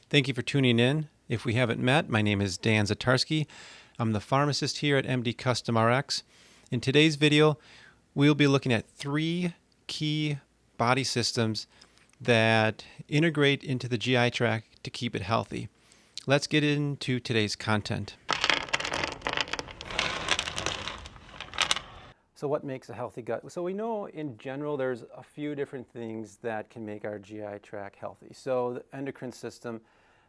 Thank you for tuning in. If we haven't met, my name is Dan Zatarski. I'm the pharmacist here at MD Custom RX. In today's video, we'll be looking at 3 key body systems that integrate into the GI tract to keep it healthy. Let's get into today's content. So what makes a healthy gut? So we know in general there's a few different things that can make our GI tract healthy. So the endocrine system,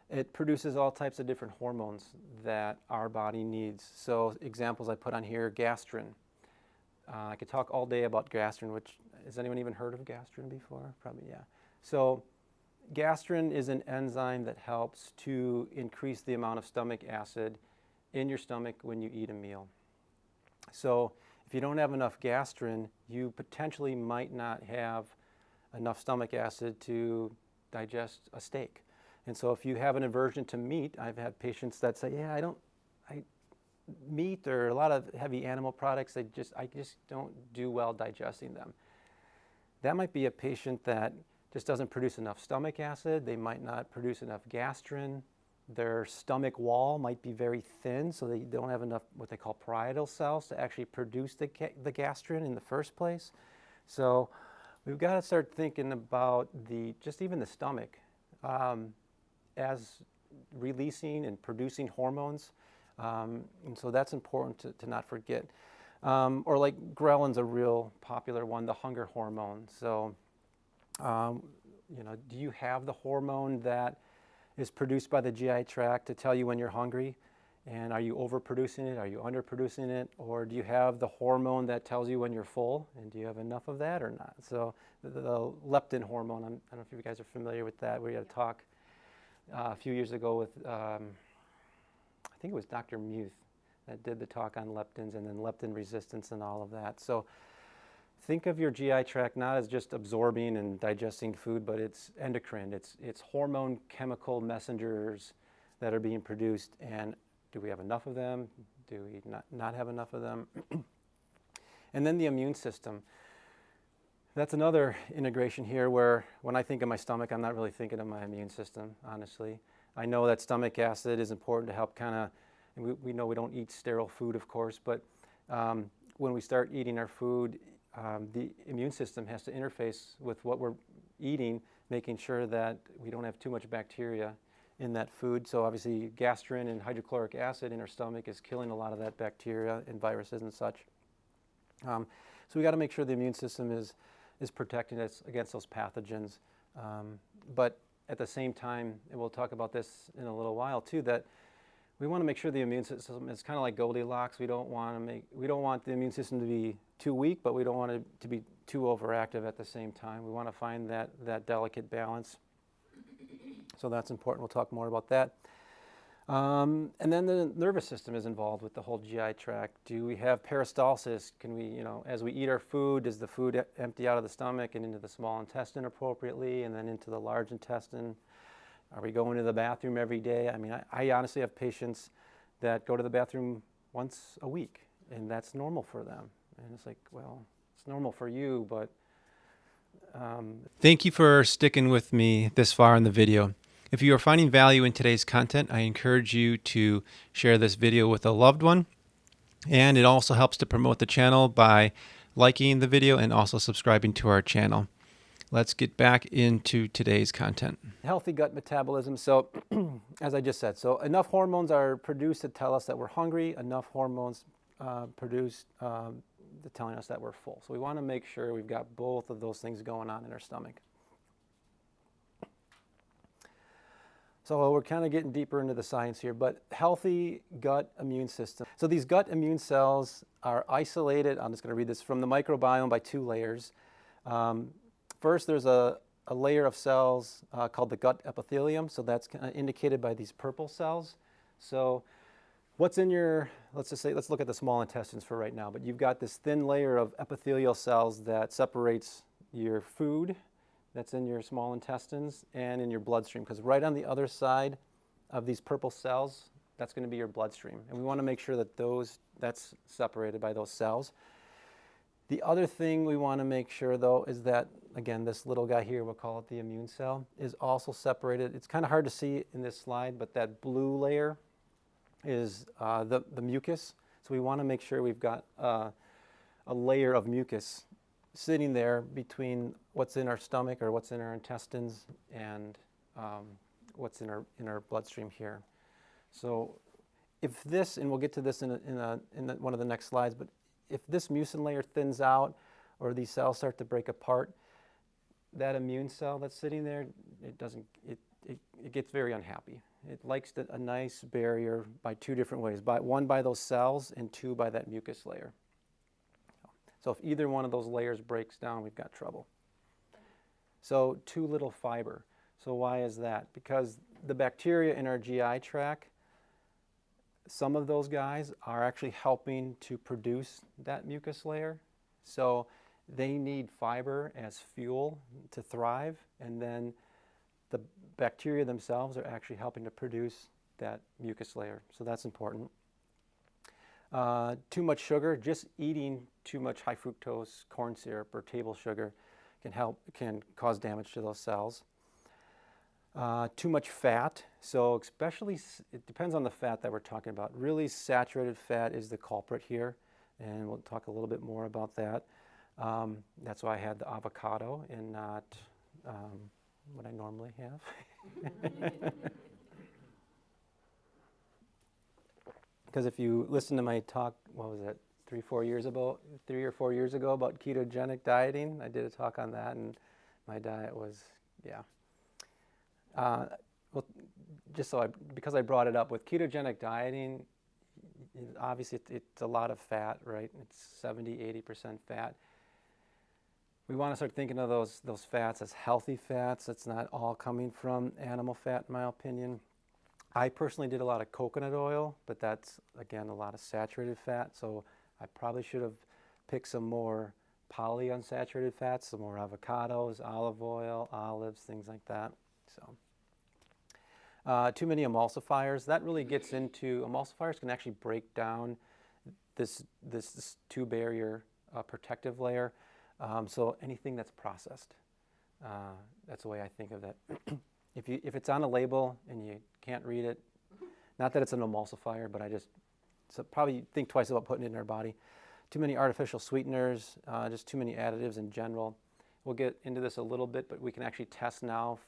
it produces all types of different hormones that our body needs. So examples I put on here, gastrin. I could talk all day about gastrin, which, has anyone even heard of gastrin before? Probably, yeah. So gastrin is an enzyme that helps to increase the amount of stomach acid in your stomach when you eat a meal. So if you don't have enough gastrin, you potentially might not have enough stomach acid to digest a steak. And so if you have an aversion to meat, I've had patients that say, yeah, meat or a lot of heavy animal products, I just don't do well digesting them. That might be a patient that just doesn't produce enough stomach acid. They might not produce enough gastrin. Their stomach wall might be very thin, so they don't have enough what they call parietal cells to actually produce the gastrin in the first place. So we've got to start thinking about just even the stomach as releasing and producing hormones. And so that's important to not forget. Or like ghrelin's a real popular one, the hunger hormone. So, do you have the hormone that is produced by the GI tract to tell you when you're hungry? And are you overproducing it? Are you underproducing it? Or do you have the hormone that tells you when you're full? And do you have enough of that or not? So the leptin hormone, I don't know if you guys are familiar with that. We had a talk a few years ago with, I think it was Dr. Muth that did the talk on leptins and then leptin resistance and all of that. So think of your GI tract not as just absorbing and digesting food, but it's endocrine. It's hormone chemical messengers that are being produced. And do we have enough of them? Do we not have enough of them? And then the immune system. That's another integration here where when I think of my stomach, I'm not really thinking of my immune system, honestly. I know that stomach acid is important to help kind of, and we know we don't eat sterile food, of course, but when we start eating our food, the immune system has to interface with what we're eating, making sure that we don't have too much bacteria in that food. So obviously gastrin and hydrochloric acid in our stomach is killing a lot of that bacteria and viruses and such. So we got to make sure the immune system is protecting us against those pathogens. But at the same time, and we'll talk about this in a little while too, that we want to make sure the immune system is kind of like Goldilocks. We don't want the immune system to be too weak, but we don't want it to be too overactive at the same time. We want to find that delicate balance. So that's important. We'll talk more about that. And then the nervous system is involved with the whole GI tract. Do we have peristalsis? Can we, as we eat our food, does the food empty out of the stomach and into the small intestine appropriately and then into the large intestine? Are we going to the bathroom every day? I mean, I honestly have patients that go to the bathroom once a week, and that's normal for them. And it's like, well, it's normal for you, but... Thank you for sticking with me this far in the video. If you are finding value in today's content, I encourage you to share this video with a loved one. And it also helps to promote the channel by liking the video and also subscribing to our channel. Let's get back into today's content. Healthy gut metabolism. So as I just said, so enough hormones are produced to tell us that we're hungry, enough hormones produced telling us that we're full. So we want to make sure we've got both of those things going on in our stomach. So we're kind of getting deeper into the science here, but healthy gut immune system. So these gut immune cells are isolated, I'm just going to read this, from the microbiome by 2 layers. First, there's a layer of cells called the gut epithelium. So that's kind of indicated by these purple cells. So what's in your, let's look at the small intestines for right now, but you've got this thin layer of epithelial cells that separates your food that's in your small intestines and in your bloodstream, because right on the other side of these purple cells, that's going to be your bloodstream. And we want to make sure that that's separated by those cells. The other thing we want to make sure, though, is that again, this little guy here, we'll call it the immune cell, is also separated. It's kind of hard to see in this slide, but that blue layer is the mucus. So we want to make sure we've got a layer of mucus sitting there between what's in our stomach or what's in our intestines and what's in our bloodstream here. So if this, and we'll get to this in one of the next slides, but if this mucin layer thins out or these cells start to break apart, that immune cell that's sitting there, it gets very unhappy. It likes a nice barrier by two different ways. One by those cells and two by that mucus layer. So if either one of those layers breaks down, we've got trouble. So too little fiber. So why is that? Because the bacteria in our GI tract, some of those guys are actually helping to produce that mucus layer. So they need fiber as fuel to thrive, and then the bacteria themselves are actually helping to produce that mucus layer. So that's important. Too much sugar, just eating too much high fructose corn syrup or table sugar can cause damage to those cells. Too much fat, so especially, it depends on the fat that we're talking about. Really saturated fat is the culprit here, and we'll talk a little bit more about that. That's why I had the avocado and not what I normally have. Because if you listen to my talk, what was it, 3 or 4 years ago about ketogenic dieting, I did a talk on that, and my diet was, yeah. Well, because I brought it up, with ketogenic dieting, obviously it's a lot of fat, right? It's 70–80% fat. We want to start thinking of those fats as healthy fats. It's not all coming from animal fat, in my opinion. I personally did a lot of coconut oil, but that's, again, a lot of saturated fat, so I probably should have picked some more polyunsaturated fats, some more avocados, olive oil, olives, things like that. So, too many emulsifiers. That really gets into, emulsifiers can actually break down this two-barrier protective layer. So anything that's processed, that's the way I think of that. If it's on a label and you can't read it, not that it's an emulsifier, but so probably think twice about putting it in our body. Too many artificial sweeteners, just too many additives in general. We'll get into this a little bit, but we can actually test now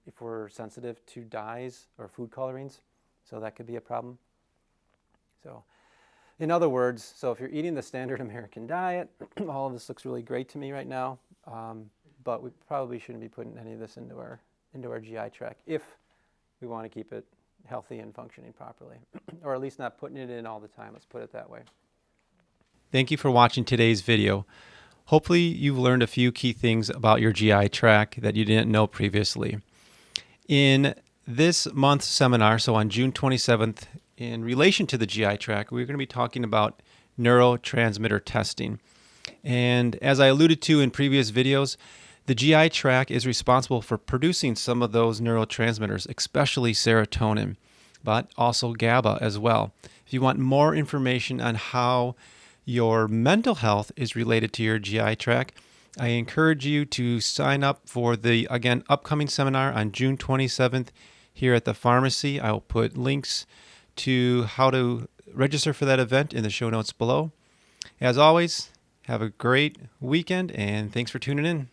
if we're sensitive to dyes or food colorings, so that could be a problem. So, in other words, so if you're eating the standard American diet, all of this looks really great to me right now, but we probably shouldn't be putting any of this into our GI tract if we want to keep it healthy and functioning properly, or at least not putting it in all the time. Let's put it that way. Thank you for watching today's video. Hopefully you've learned a few key things about your GI tract that you didn't know previously. In this month's seminar, so on June 27th, in relation to the GI tract, we're going to be talking about neurotransmitter testing. And as I alluded to in previous videos, the GI tract is responsible for producing some of those neurotransmitters, especially serotonin, but also GABA as well. If you want more information on how your mental health is related to your GI tract, I encourage you to sign up for the, again, upcoming seminar on June 27th here at the pharmacy. I will put links to how to register for that event in the show notes below. As always, have a great weekend, and thanks for tuning in.